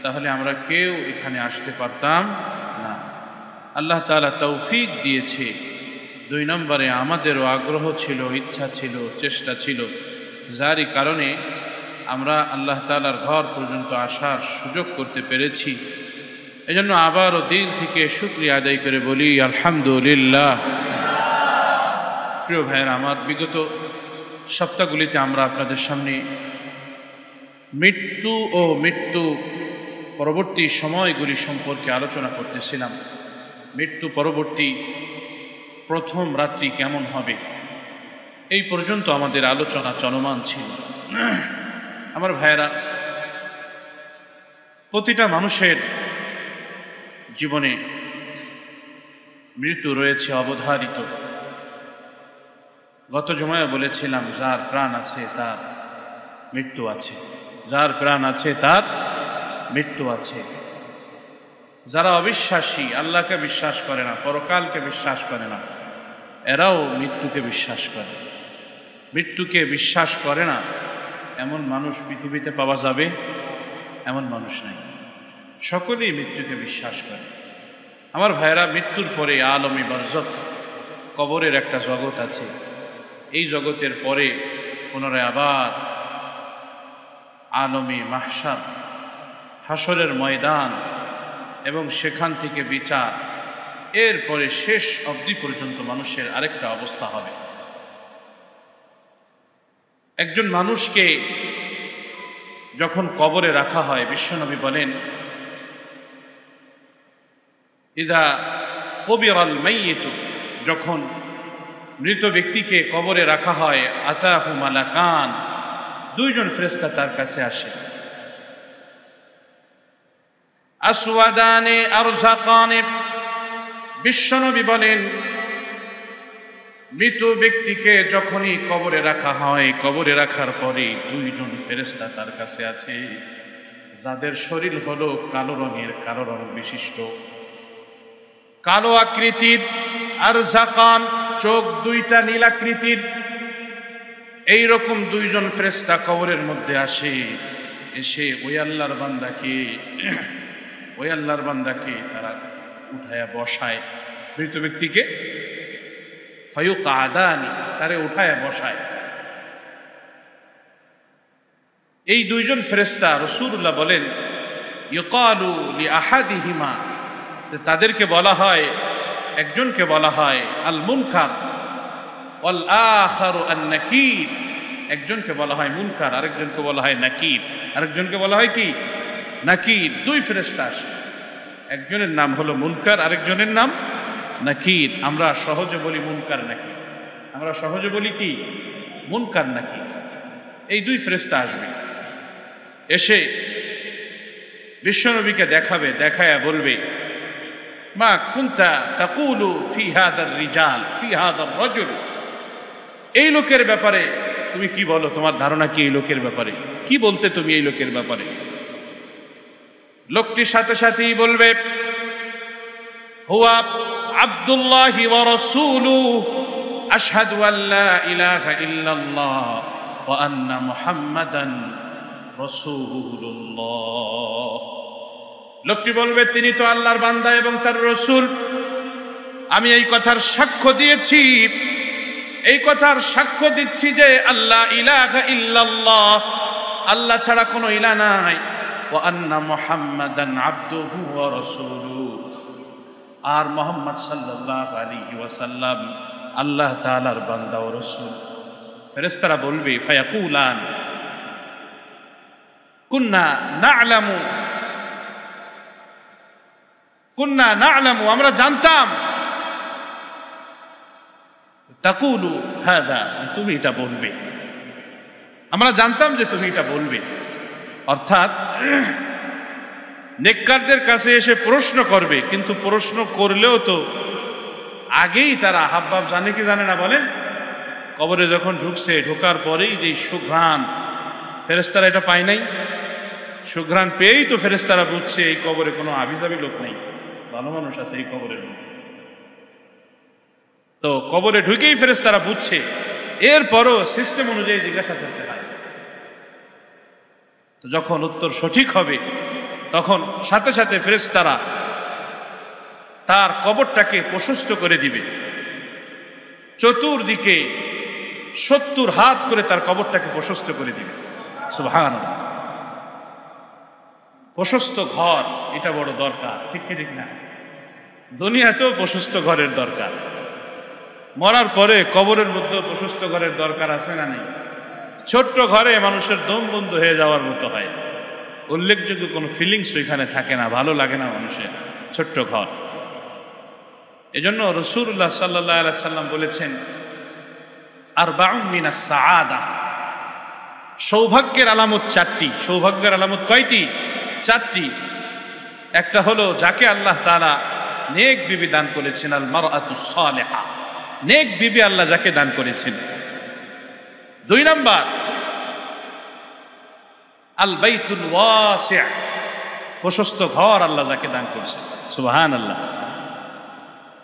তাহলে আমরা কেউ এখানে আসতে পারতাম না। আল্লাহ তাআলা তৌফিক দিয়েছে। 2 নম্বরে আমাদেরও আগ্রহ ছিল, ইচ্ছা ছিল, চেষ্টা ছিল, যারই কারণে আমরা আল্লাহ তাআলার ঘর পর্যন্ত আসার সুযোগ করতে পেরেছি। এজন্য আবারও দিল থেকে শুকরিয়া আদায় করে বলি আলহামদুলিল্লাহ। প্রিয় ভাইয়েরা আমার, বিগত সপ্তাহগুলিতে আমরা আপনাদের সামনে মৃত্যু ও মৃত্যু পরবর্তী সময়গুলি সম্পর্কে আলোচনা করতেছিলাম। মৃত্যু পরবর্তী প্রথম রাত্রি কেমন হবে, এই পর্যন্ত আমাদের আলোচনা চলমান ছিল। আমার ভাইয়েরা, প্রতিটা মানুষের জীবনে মৃত্যু রয়েছে অবধারিত। গত জুমায় বলেছিলাম, যার প্রাণ আছে তার মৃত্যু আছে, যার প্রাণ আছে তার মৃত্যু আছে। যারা অবিশ্বাসী, আল্লাহকে বিশ্বাস করে না, পরকালকে বিশ্বাস করে না, এরাও মৃত্যুকে বিশ্বাস করে। মৃত্যুকে বিশ্বাস করে না এমন মানুষ পৃথিবীতে পাওয়া যাবে? এমন মানুষ নাই। সকলেই মৃত্যুকে বিশ্বাস করে। আমার ভাইয়েরা, মৃত্যুর পরে আলমে বারজাখ, কবরের একটা জগৎ আছে। এই জগতের পরে পুনরায় আবার আলমে মাহশার, হাসরের ময়দান, এবং সেখান থেকে বিচার। এরপরে শেষ অবধি পর্যন্ত মানুষের আরেকটা অবস্থা হবে। একজন মানুষকে যখন কবরে রাখা হয়, বিশ্বনবী বলেন, ইদা কবিরাল মাইয়িতু, যখন মৃত ব্যক্তিকে কবরে রাখা হয়, আতাহু মালাকান, 2 জন ফেরেশতা তার কাছে আসে। আসওয়াদানে আরজাকানে, বিশ্বনবী বলেন, মৃত ব্যক্তিকে যখনই কবরে রাখা হয়, কবরে রাখার পরে 2 জন ফেরেশতা তার কাছে আছে, যাদের শরীর হলো কালো রঙের, কালো রং বিশিষ্ট, কালো আকৃতির, আর জাকান চোখ দুইটা নীলাকৃতির, এইরকম দুইজন ফেরেশতা কবরের মধ্যে আসে। এসে ওই আল্লাহর বান্দাকে তারা উঠায়া বসায়, মৃত ব্যক্তিকে ফায়ুকাদানি, তারে উঠায়া বসায়। এই দুইজন ফেরেশতা রাসূলুল্লাহ বলেন ইউকালু লিআহাদিহিমা, তাদেরকে বলা হয়, একজনকে বলা হয় আল মুনকার ওয়াল আখারু আন নাকির, একজনকে বলা হয় মুনকার, আরেকজনকে বলা হয় নাকির, আরেকজনকে বলা হয় কি নাকির। দুই ফেরেশতা আসে, একজনের নাম হলো মুনকার, আরেকজনের নাম নাকির। আমরা সহজে বলি মুনকার নাকির, আমরা সহজে বলি কি মুনকার নাকির। এই দুই ফেরেশতা আসবে, এসে বিশ্বনবীকে দেখাবে, দেখায়া বলবে মা কুনতা তাকুলু ফি হাদার রিজাল ফি হাদার রাজুল, এই লোকের ব্যাপারে তুমি কি বলো, তোমার ধারণা কি এই লোকের ব্যাপারে, কি বলতে তুমি এই লোকের ব্যাপারে? লোকটির সাথে সাথেই বলবে হুয়া আব্দুল্লাহি ওয়া রাসূলুহু আশহাদু আল্লা ইলাহা ইল্লাল্লাহ ওয়া আন্না মুহাম্মাদান রাসূলুল্লাহ। লোকটি বলবে তিনি তো আল্লাহর বান্দা এবং তার রাসূল, আমি এই কথার সাক্ষ্য দিয়েছি, এই কথার সাক্ষ্য দিচ্ছি যে আল্লাহ ইলাহা ইল্লাল্লাহ, আল্লাহ ছাড়া কোনো ইলাহ নাই, ওয়া আন্না মুহাম্মাদান আবদুহু ওয়া রাসূলুহু, আর মুহাম্মদ সাল্লাল্লাহু আলাইহি ওয়াসাল্লাম আল্লাহ তাআলার বান্দা ও রাসূল। ফেরেশতারা বলবে ফায়াকুলান কুন্না না'লামু, আমরা জানতাম, তাকুলু হাদা, তুমি এটা বলবে, আমরা জানতাম যে তুমি এটা বলবে। অর্থাৎ নেককারদের কাছে এসে প্রশ্ন করবে, কিন্তু প্রশ্ন করলেও তো আগেই তারা হাবভাব জানে কি জানে না বলেন? কবরে যখন ঢুকছে, ঢোকার পরেই যে সুঘ্রাণ, ফেরেশতারা এটা পায় নাই, সুঘ্রাণ পেয়েই তো ফেরেশতারা বুঝছে এই কবরে কোনো আবিজাবি লোক নেই, ভালো মানুষ আছে এই কবরের মধ্যে। তো কবরে ঢুকেই ফেরেশতারা বুঝছে, এরপরও সিস্টেম অনুযায়ী জিজ্ঞাসা করতে হয়। তো যখন উত্তর সঠিক হবে তখন সাথে সাথে ফেরেশতারা তার কবরটাকে প্রশস্ত করে দিবে, চতুর্দিকে 70 হাত করে তার কবরটাকে প্রশস্ত করে দিবে। সুবহানাল্লাহ। প্রশস্ত ঘর এটা বড় দরকার, ঠিক কি ঠিক না? দুনিয়াতেও প্রশস্ত ঘরের দরকার, মরার পরে কবরের মধ্যে প্রশস্ত ঘরের দরকার আছে না নেই? ছোট্ট ঘরে মানুষের দম বন্ধ হয়ে যাওয়ার মতো হয়, উল্লেখযোগ্য কোনো ফিলিংস ওইখানে থাকে না, ভালো লাগে না মানুষের ছোট্ট ঘর। এজন্য রাসূলুল্লাহ সাল্লাল্লাহু আলাইহি সাল্লাম বলেছেন আরবাউন মিনাস সাআদা, সৌভাগ্যের আলামত 4টি। সৌভাগ্যের আলামত কয়টি? 4টি। একটা হলো যাকে আল্লাহ তাআলা নেক বিবি দান করেছেন, আল মারআতুস সালিহা, নেক বিবি আল্লাহ যাকে দান করেছেন। 2 নাম্বার আল বাইতুল ওয়াসি', প্রশস্ত ঘর আল্লাহ যাকে দান করেছেন। সুবহানাল্লাহ।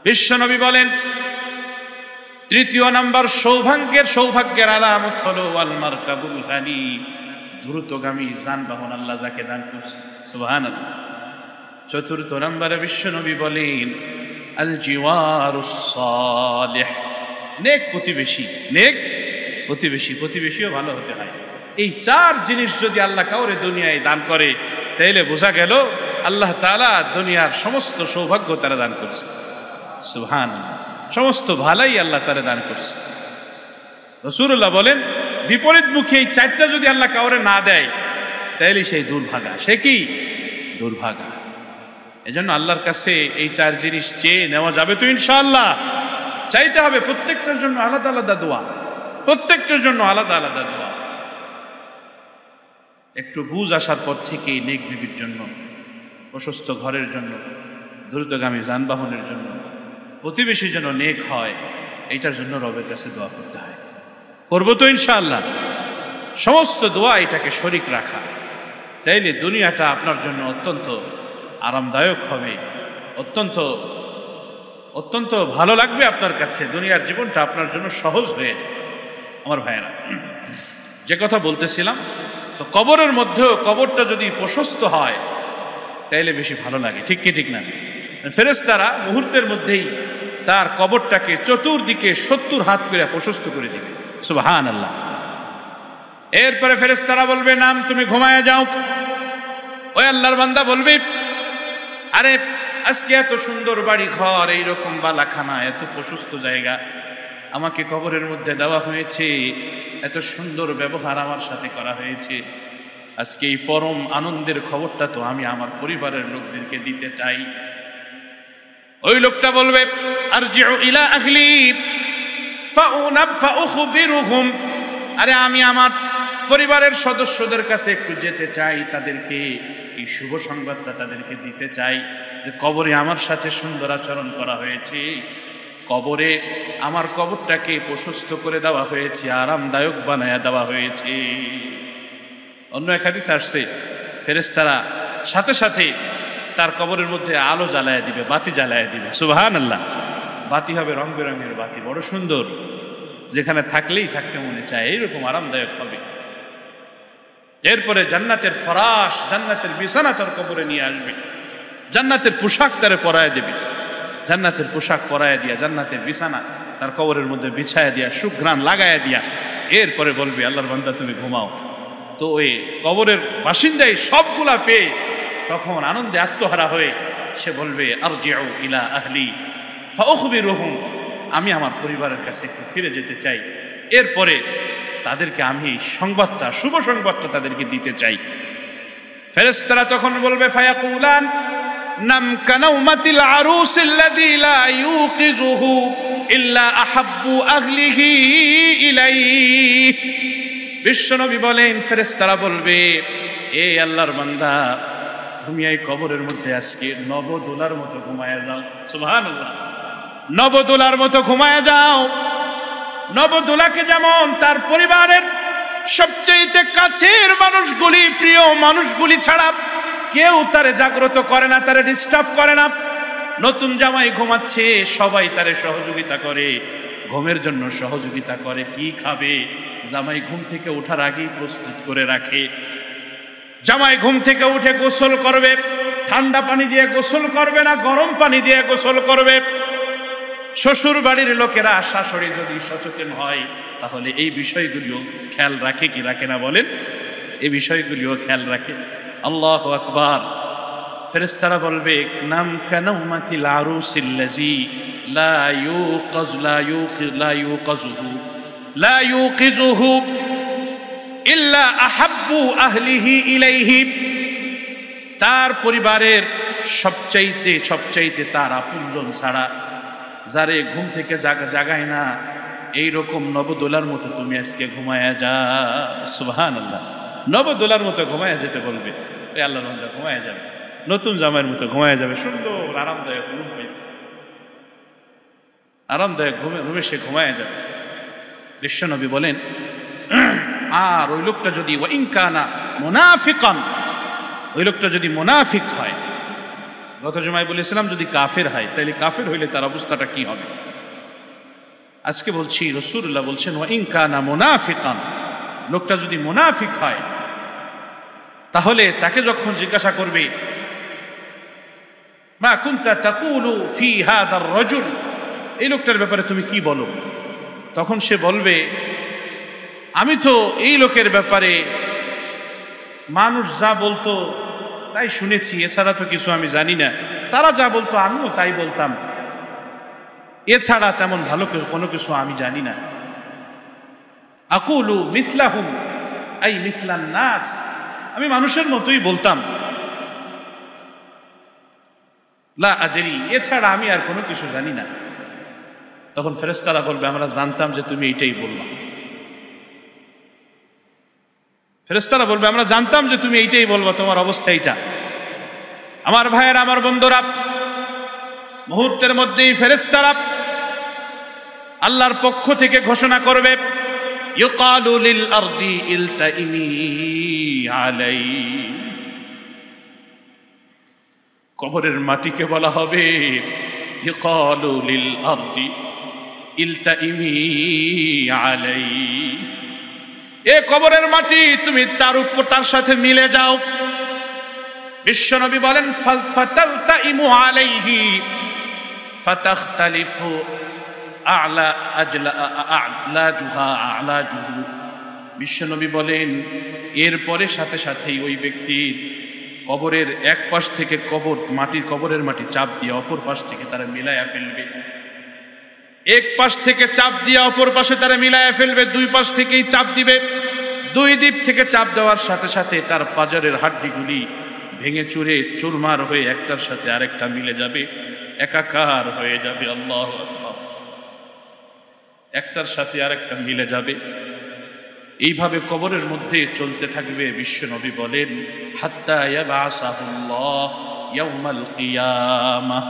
বিশ্বনবী বলেন 3য় নাম্বার সৌভাগ্যের আলামত হলো ওয়াল মারকাবুল গানি, দ্রুতগামী যানবাহন আল্লাহ যাকে দান করেছেন। সুবহানাল্লাহ। 4র্থ নম্বরে বিশ্বনবী বলেন আল জিওয়ারুস সালিহ, নেক প্রতিবেশী। নেক প্রতিবেশী, প্রতিবেশীও ভালো হতে হয়। এই 4 জিনিস যদি আল্লাহ কাউরে দুনিয়ায় দান করে, তাইলে বোঝা গেল আল্লাহ তাআলা দুনিয়ার সমস্ত সৌভাগ্য তারা দান করছে। সুবহানাল্লাহ। সমস্ত ভালাই আল্লাহ তারা দান করছে। রাসূলুল্লাহ বলেন বিপরীতমুখী এই 4টা যদি আল্লাহ কাউরে না দেয়, তাইলে সেই দুর্ভাগা। সে কি? দুর্ভাগা। এজন্য আল্লাহর কাছে এই 4 জিনিস চেয়ে নেওয়া যাবে তো ইনশাআল্লাহ? চাইতে হবে। প্রত্যেকটার জন্য আলাদা আলাদা দোয়া, প্রত্যেকটার জন্য আলাদা আলাদা দোয়া। একটু বুঝ আসার পর থেকেই নেক বিবির জন্য, প্রশস্ত ঘরের জন্য, দ্রুতগামী যানবাহনের জন্য, প্রতিবেশীর জন্য নেক হয়, এইটার জন্য রবের কাছে দোয়া করতে হয়। করবো তো ইনশাআল্লাহ? সমস্ত দোয়া এটাকে শরীক রাখা, তাইলে দুনিয়াটা আপনার জন্য অত্যন্ত আরামদায়ক হবে, অত্যন্ত অত্যন্ত ভালো লাগবে আপনার কাছে, দুনিয়ার জীবনটা আপনার জন্য সহজ হয়ে যাবে। আমার ভাইয়েরা, যে কথা বলতেছিলাম, তো কবরের মধ্যেও কবরটা যদি প্রশস্ত হয় তাইলে বেশি ভালো লাগে, ঠিক কি ঠিক না? ফেরেশতারা মুহূর্তের মধ্যেই তার কবরটাকে চতুর্দিকে 70 হাত করে প্রশস্ত করে দিবে। সুবহানাল্লাহ। এরপরে ফেরেশতারা বলবে, নাম, তুমি ঘুমায় যাও। ওই আল্লাহর বান্দা বলবে, আরে আজকে এত সুন্দর বাড়ি ঘর, এইরকম বালাখানা, এত প্রশস্ত জায়গা আমাকে কবরের মধ্যে দেওয়া হয়েছে, এত সুন্দর ব্যবহার আমার সাথে করা হয়েছে, আজকে এই পরম আনন্দের খবরটা তো আমি আমার পরিবারের লোকদেরকে দিতে চাই। ওই লোকটা বলবে, আরজিউ ইলা আহলি ফাউখবিরুহুম, আরে আমি আমার পরিবারের সদস্যদের কাছে একটু যেতে চাই, তাদেরকে এই শুভ সংবাদটা তাদেরকে দিতে চাই যে কবরে আমার সাথে সুন্দর আচরণ করা হয়েছে, কবরে আমার কবরটাকে প্রশস্ত করে দেওয়া হয়েছে, আরামদায়ক বানায়া দেওয়া হয়েছে। অন্য এক হাদিসে আসছে, ফেরেশতারা সাথে সাথে তার কবরের মধ্যে আলো জ্বালায় দিবে, বাতি জ্বালায় দিবে। সুবহানাল্লাহ। বাতি হবে রং বেরঙের বাতি, বড় সুন্দর, যেখানে থাকলেই থাকতে মনে চায়, এইরকম আরামদায়ক হবে। এরপরে জান্নাতের ফরাশ, জান্নাতের বিছানা তার কবরে নিয়ে আসবে, জান্নাতের পোশাক তারে পরায় দেবে, জান্নাতের পোশাক পরায় দিয়া জান্নাতের বিছানা তার কবরের মধ্যে বিছায় দিয়া সুঘ্রাণ লাগায় দিয়া এরপরে বলবে, আল্লাহর বান্দা তুমি ঘুমাও। তো ওই কবরের বাসিন্দাই সবগুলা পেয়ে তখন আনন্দে আত্মহারা হয়ে সে বলবে, আরজিউ ইলা আহলি ফাউখবিরুহুম, আমি আমার পরিবারের কাছে একটু ফিরে যেতে চাই, এরপরে তাদেরকে আমি সংবাদটা, শুভ সংবাদটা তাদেরকে দিতে চাই। ফেরেশতারা তখন বলবে, ফায়াকুলান নাম কানাউমাতিল আরুসিল্লাযী লা ইউকিযুহু ইল্লা আহাব্বু আহলিহি ইলাইহি। বিশ্বনবী বলেন, ফেরেশতারা বলবে, এ আল্লাহর বান্দা, তুমি এই কবরের মধ্যে আজকে নবদোলার মতো ঘুমায়া যাও। সুবহানাল্লাহ। নবদোলার মতো ঘুমায়া যাও। নবদোলাকে যেমন তার পরিবারের সবচেয়ে কাছের মানুষগুলি, প্রিয় মানুষগুলি ছাড়া কেউ তারে জাগ্রত করে না, তারে ডিস্টার্ব করে না। নতুন জামাই ঘুমাচ্ছে, সবাই তারে সহযোগিতা করে, ঘুমের জন্য সহযোগিতা করে। কি খাবে, জামাই ঘুম থেকে ওঠার আগেই প্রস্তুত করে রাখে। জামাই ঘুম থেকে উঠে গোসল করবে, ঠান্ডা পানি দিয়ে গোসল করবে না, গরম পানি দিয়ে গোসল করবে। শ্বশুর বাড়ির লোকেরা, শাশুড়ি যদি সচেতন হয় তাহলে এই বিষয়গুলিও খেয়াল রাখে কি রাখে না বলেন? এই বিষয়গুলিও খেয়াল রাখে। আল্লাহু আকবার। ফেরেশতারা বলবে, নাম কানাউমাতিল আরুসিল্লাযী লা ইউকিযুহু ইল্লা আহাব্বু আহলিহি ইলাইহি, তার পরিবারের সবচাইতে তার আপনজন ছাড়া যারে ঘুম থেকে জাগায় না, এইরকম নবদোলার মতো তুমি আজকে ঘুমায়া যা। সুবহানাল্লাহ। নবদোলার মতো ঘুমায়া যেতে বলবে। এই আল্লাহর বান্দা ঘুমায়া যাবে, নতুন জামাইয়ের মতো ঘুমায়া যাবে। সুন্দর আরামদায়ক ঘুম পেয়েছে, আরামদায়ক ঘুমে সে ঘুমায়া যাবে। বিশ্বনবী বলেন, আর ওই লোকটা যদি ওয়াইন কানা মুনাফিকান, ওই লোকটা যদি মুনাফিক হয়, গত জুমায় বলেছিলাম যদি কাফের হয়, তাহলে কাফের হইলে তার অবস্থাটা কি হবে? আজকে বলছি, রাসূলুল্লাহ বলছেন, ওয়াইন কানা মুনাফিকান, লোকটা যদি মুনাফিক হয়, তাহলে তাকে যখন জিজ্ঞাসা করবে, মা কুনতা তাকুলু ফি হাদার রাজুল, এই লোকটার ব্যাপারে তুমি কি বলো? তখন সে বলবে, আমি তো এই লোকের ব্যাপারে মানুষ যা বলতো তাই শুনেছি, এছাড়া তো কিছু আমি জানি না। তারা যা বলতো আমিও তাই বলতাম, এছাড়া তেমন ভালো কোনো কিছু আমি জানি না। আকুলু মিসলাহুম আই মিসলান নাস, আমি মানুষের মতোই বলতাম। লা আদরি, এছাড়া আমি আর কোনো কিছু জানি না। তখন ফেরেশতারা বলবে, আমরা জানতাম যে তুমি এইটাই বলবা। ফেরেশতারা বলবে, আমরা জানতাম যে তুমি এইটাই বলবা, তোমার অবস্থা এইটা। আমার ভাইয়ের, আমার বন্ধুরা, মুহূর্তের মধ্যেই ফেরেশতারা আল্লাহর পক্ষ থেকে ঘোষণা করবে, ইউকালু লিল আরদি ইলতাইমি আলাই, কবরের মাটিকে বলা হবে, ইকালু লিল আরদি ইলতাইমি আলাই, এ কবরের মাটি তুমি তার উপর তার সাথে মিলে যাও। বিশ্বনবী বলেন ফাতালতাইমু আলাইহি ফাতাখতালিফু আ'লা আজলা আ'লাজুহা আ'লাজুহু। বিশ্বনবী বলেন এরপরে সাথে সাথেই ওই ব্যক্তির কবরের এক পাশ থেকে কবরের মাটি চাপ দিয়ে অপর পাশ থেকে তারা মিলায়া ফেলবে। এক পাশ থেকে চাপ দিয়ে অপর পাশে তারা মিলায়া ফেলবে, দুই পাশ থেকেই চাপ দিবে। দুই দিক থেকে চাপ দেওয়ার সাথে সাথে তার পাজরের হাড্ডিগুলি ভেঙে চুরে চুরমার হয়ে একটার সাথে আরেকটা মিলে যাবে, একাকার হয়ে যাবে। আল্লাহু আকবার। একটার সাথে আরেকটা মিলে যাবে। এইভাবে কবরের মধ্যে চলতে থাকবে। বিশ্বনবী বলেন হাত্তা ইয়াবআসাহুল্লাহ ইয়াউমাল কিয়ামাহ,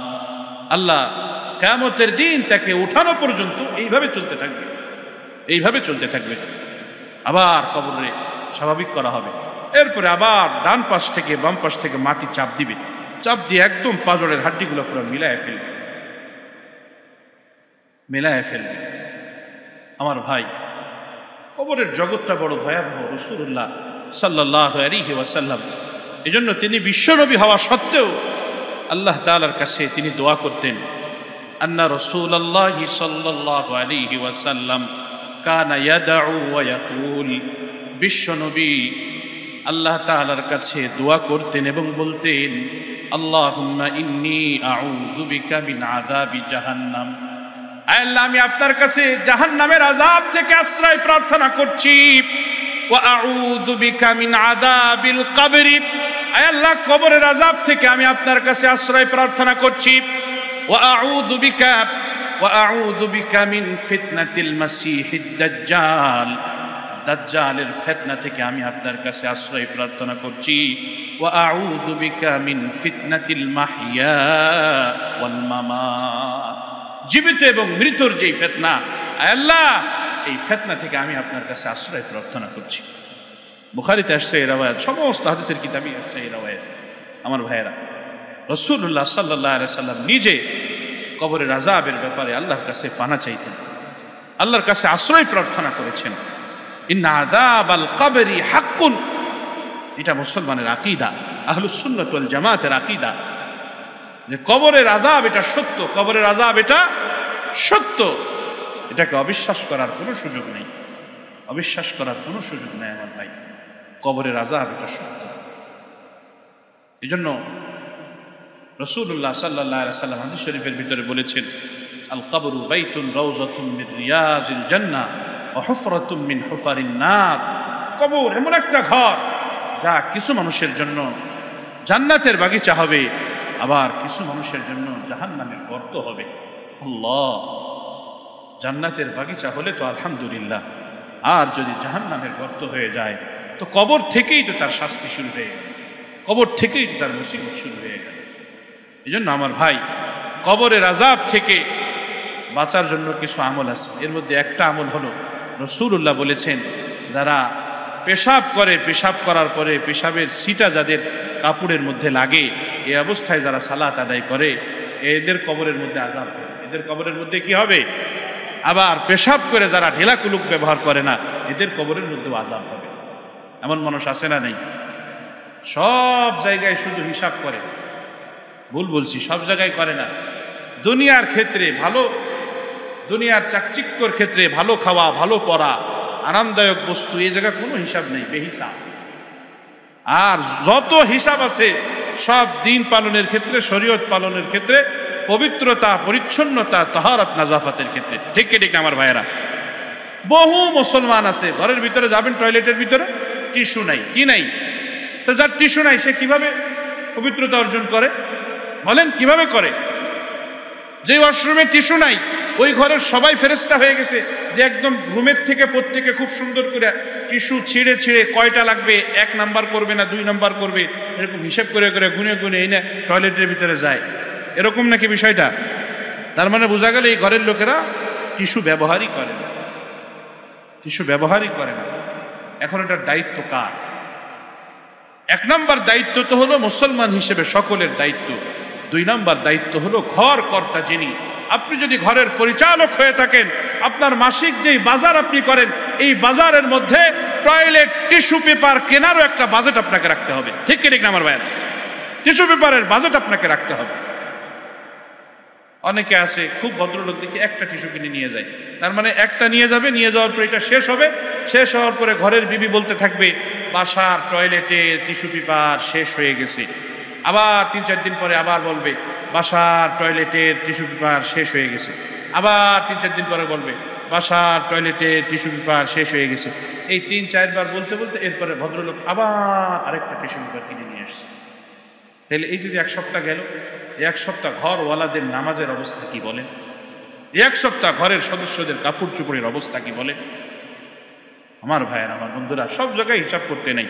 আল্লাহ কিয়ামতের দিন তাকে উঠানো পর্যন্ত এইভাবে চলতে থাকবে, এইভাবে চলতে থাকবে। আবার কবরে স্বাভাবিক করা হবে, এরপরে আবার ডান পাশ থেকে বাম পাশ থেকে মাটি চাপ দিবে, চাপ দিয়ে একদম পাজরের হাড্ডিগুলো পুরো মিলায় ফেলবে, মিলায় ফেলবে। আমার ভাই, কবরের জগৎটা বড় ভয়াবহ। রাসূলুল্লাহ সাল্লাল্লাহু আলাইহি ওয়াসাল্লাম এজন্য তিনি বিশ্বনবী হওয়া সত্ত্বেও আল্লাহ তাআলার কাছে তিনি দোয়া করতেন। আন্না রাসূলুল্লাহ সাল্লাল্লাহু আলাইহি ওয়াসাল্লাম কানা ইয়াদউ ওয়া ইয়াকুল, বিশ্বনবী আল্লাহ তাআলার কাছে দোয়া করতেন এবং বলতেন আল্লাহুম্মা ইন্নী আউযু বিকা মিন আযাবি জাহান্নাম, আল্লাহ আমি আপনার কাছে জাহান্নামের আযাব থেকে আশ্রয় প্রার্থনা করছি। ওয়া আউযু বিকা মিন আযাবিল কবরি, আল্লাহ কবরের আযাব থেকে আমি আপনার কাছে আশ্রয় প্রার্থনা করছি। ওয়া আউযু বিকা মিন ফিতনাতিল মাসিহিদ দাজ্জাল, দাজ্জালের ফিতনা থেকে আমি আপনার কাছে আশ্রয় প্রার্থনা করছি। ওয়া আউযু বিকা মিন ফিতনাতিল মাহইয়া ওয়াল মামাত, জীবিত এবং মৃত্যুর যেই ফিতনা, আল্লাহ এই ফিতনা থেকে আমি আপনার কাছে আশ্রয় প্রার্থনা করছি। বুখারীতে আসছে এই রওয়ায়াত, সমস্ত হাদিসের কিতাবে আসছে এই রওয়ায়াত। আমার ভাইয়েরা, রাসূলুল্লাহ সাল্লাল্লাহু আলাইহি সাল্লাম নিজে কবরের আযাবের ব্যাপারে আল্লাহর কাছে পানা চাইতেন, আল্লাহর কাছে আশ্রয় প্রার্থনা করেছেন। ইন্না আযাবাল কবরি হাক্কুন, এটা মুসলমানের আকীদা, আহলুস সুন্নাত ওয়াল জামাতের আকীদা, যে কবরের আযাব এটা সত্য, কবরের আযাব এটা সত্য, এটাকে অবিশ্বাস করার কোনো সুযোগ নেই, অবিশ্বাস করার কোনো সুযোগ নেই। আমার ভাই, কবরের আযাব এটা সত্য। এই জন্য রাসূলুল্লাহ সাল্লাল্লাহু আলাইহি ওয়াসাল্লাম হাদিস শরীফের ভিতরে বলেছেন আল কবরু বাইতুন রাউযাতুম মিন রিয়াজিল জান্নাহ ওয়া হুফরাতুম মিন হুফারিন নার, কবর এমন একটা ঘর যা কিছু মানুষের জন্য জান্নাতের বাগিচা হবে, আবার কিছু মানুষের জন্য জাহান্নামের গর্ত হবে। আল্লাহ, জান্নাতের বাগিচা হলে তো আলহামদুলিল্লাহ, আর যদি জাহান্নামের গর্ত হয়ে যায় তো কবর থেকেই তো তার শাস্তি শুরু হয়ে গেল, কবর থেকেই তো তার মুসিবত শুরু হয়ে গেল। এই জন্য আমার ভাই, কবরের আযাব থেকে বাঁচার জন্য কিছু আমল আছে। এর মধ্যে একটা আমল হলো, রাসূলুল্লাহ বলেছেন যারা পেশাব করে, পেশাব করার পরে পেশাবের ছিটা যাদের কাপড়ের মধ্যে লাগে, এই অবস্থায় যারা সালাত আদায় করে, এদের কবরের মধ্যে আযাব হবে। এদের কবরের মধ্যে কি হবে? আবার পেশাব করে যারা ঢেলা কুলুক ব্যবহার করে না, এদের কবরের মধ্যেও আযাব হবে। এমন মানুষ আছে না নেই? সব জায়গায় শুধু হিসাব করে, ভুল বলছি, সব জায়গায় করে না। দুনিয়ার ক্ষেত্রে ভালো, দুনিয়ার চাকচিক্যর ক্ষেত্রে ভালো খাওয়া, ভালো পড়া, আরামদায়ক বস্তু, এই জায়গায় কোনো হিসাব নেই, বেহিসাব। আর যত হিসাব আছে সব দিন পালনের ক্ষেত্রে, শরীয়ত পালনের ক্ষেত্রে, পবিত্রতা, পরিচ্ছন্নতা, তাহারাত, নাজাফাতের ক্ষেত্রে। ঠিক কি ঠিক না আমার ভাইয়েরা? বহু মুসলমান আছে ঘরের ভিতরে যাবেন, টয়লেটের ভিতরে টিস্যু নাই, কি নাই? তো যার টিস্যু নাই সে কিভাবে পবিত্রতা অর্জন করে? বলেন কিভাবে করে? যে ওয়াশরুমে টিস্যু নাই, ওই ঘরের সবাই ফেরেশতা হয়ে গেছে যে একদম রুমের থেকে প্রত্যেকে খুব সুন্দর করে টিস্যু ছিঁড়ে ছিঁড়ে কয়টা লাগবে, 1 নাম্বার করবে না 2 নাম্বার করবে, এরকম হিসেব করে করে গুনে গুনে এনে টয়লেটের ভিতরে যায়। এরকম নাকি বিষয়টা? তার মানে বোঝা গেল এই ঘরের লোকেরা টিস্যু ব্যবহারই করে না, টিস্যু ব্যবহারই করে না। এখন এটার দায়িত্ব কার? 1 নাম্বার দায়িত্ব তো হলো মুসলমান হিসেবে সকলের দায়িত্ব 2 নম্বর দায়িত্ব হলো ঘর কর্তা যিনি, আপনি যদি ঘরের পরিচালক হয়ে থাকেন, আপনার মাসিক যেই বাজার আপনি করেন, এই বাজারের মধ্যে টয়লেট টিস্যু পেপার কেনারও একটা বাজেট আপনাকে রাখতে হবে। ঠিক কি ঠিক না আমার ভাইয়ের? টিস্যু পেপারের বাজেট আপনাকে রাখতে হবে। অনেকে আছে খুব ভদ্রলোক দেখে একটা টিস্যু কিনে নিয়ে যায়, তার মানে একটা নিয়ে যাবে, নিয়ে যাওয়ার পরে এটা শেষ হবে, শেষ হওয়ার পরে ঘরের বিবি বলতে থাকবে বাসার টয়লেটের টিস্যু পেপার শেষ হয়ে গেছে। আবার 3-4 দিন পরে আবার বলবে বাসার টয়লেটের টিস্যু পেপার শেষ হয়ে গেছে। আবার 3-4 দিন পরে বলবে বাসার টয়লেটের টিস্যু পেপার শেষ হয়ে গেছে। এই 3-4 বার বলতে বলতে এরপরে ভদ্রলোক আবার আরেকটা টিস্যু পেপার কিনে নিয়ে আসছে। তাহলে এই যদি 1 সপ্তাহ গেল, 1 সপ্তাহ ঘরওয়ালাদের নামাজের অবস্থা কি বলেন? 1 সপ্তাহ ঘরের সদস্যদের কাপড় চোপড়ের অবস্থা কি বলেন? আমার ভাইয়ের, আমার বন্ধুরা, সব জায়গায় হিসাব করতে নেই,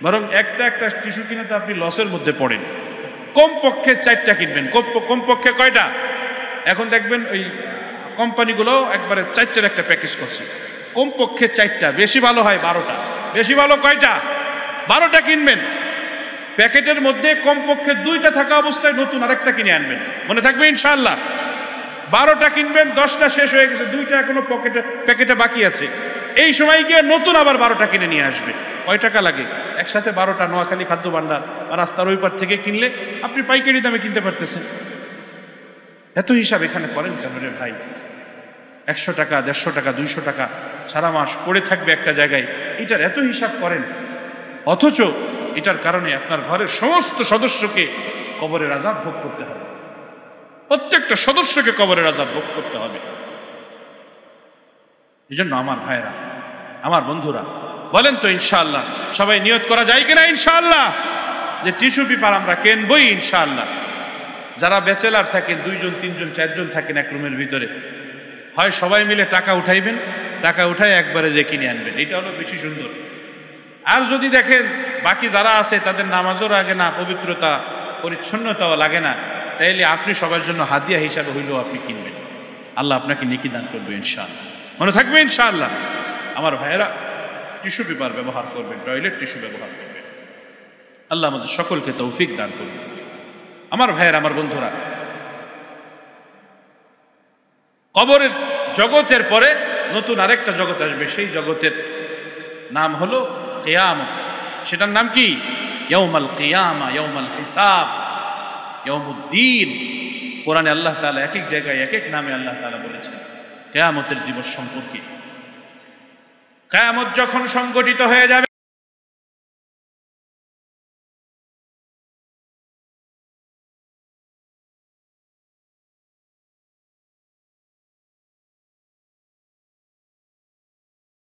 বরং একটা একটা টিস্যু কিনে তো আপনি লসের মধ্যে পড়েন। কমপক্ষে 4টা কিনবেন। কমপক্ষে কয়টা? এখন দেখবেন ওই কোম্পানিগুলো একবারে 4টার একটা প্যাকেজ করছে। কমপক্ষে 4টা, বেশি ভালো হয় 12টা। বেশি ভালো কয়টা? 12টা কিনবেন। প্যাকেটের মধ্যে কমপক্ষে 2টা থাকা অবস্থায় নতুন আরেকটা কিনে আনবেন, মনে থাকবে ইনশাআল্লাহ। 12টা কিনবেন, 10টা শেষ হয়ে গেছে, 2টা এখনো প্যাকেটে বাকি আছে। এই সময় গিয়ে নতুন আবার 12টা কিনে নিয়ে আসবে। কয় টাকা লাগে? একসাথে 12টা নোয়াখালী খাদ্য ভাণ্ডার বা রাস্তার ওই পার থেকে কিনলে আপনি পাইকারি দামে কিনতে পারতেছেন। এত হিসাব এখানে করেন কেন রে ভাই? 100 টাকা, 150 টাকা, 200 টাকা সারা মাস পড়ে থাকবে একটা জায়গায়, এটার এত হিসাব করেন। অথচ এটার কারণে আপনার ঘরের সমস্ত সদস্যকে কবরের আযাব ভোগ করতে হবে। প্রত্যেকটা সদস্যকে কবরের আযাব ভোগ করতে হবে। এই জন্য আমার ভাইয়েরা, আমার বন্ধুরা, বলেন তো ইনশাআল্লাহ সবাই নিয়ত করা যায় কিনা ইনশাআল্লাহ যে টিস্যু পেপার আমরা কিনবই ইনশাআল্লাহ। যারা ব্যাচেলার থাকেন, 2 জন 3 জন 4 জন থাকেন এক রুমের ভিতরে, হয় সবাই মিলে টাকা উঠাইবেন, টাকা উঠাই একবারে যে কিনে আনবেন, এটা হলো বেশি সুন্দর। আর যদি দেখেন বাকি যারা আছে তাদের নামাজও লাগে না, পবিত্রতা পরিচ্ছন্নতাও লাগে না, তাইলে আপনি সবার জন্য হাদিয়া হিসাবে হইলেও আপনি কিনবেন। আল্লাহ আপনাকে নেকি দান করবে ইনশাআল্লাহ, মনে থাকবে ইনশাআল্লাহ। আমার ভাইয়েরা, টিস্যু পেপার ব্যবহার করবেন, টয়লেট টিস্যু ব্যবহার করবেন। আল্লাহ আমাদের সকলকে তৌফিক দান করবে। আমার ভাইয়েরা, আমার বন্ধুরা, কবরের জগতের পরে নতুন আরেকটা জগৎ আসবে। সেই জগতের নাম হলো কিয়ামত। সেটার নাম কি? ইয়াউমাল কিয়ামা, ইয়াউমাল হিসাব, ইয়াউমুদ্দিন। কোরআনে আল্লাহ তাআলা এক এক জায়গায় এক এক নামে আল্লাহ তাআলা বলেছেন কিয়ামতের দিবস সম্পর্কে। কিয়ামত যখন সংগঠিত হয়ে যাবে,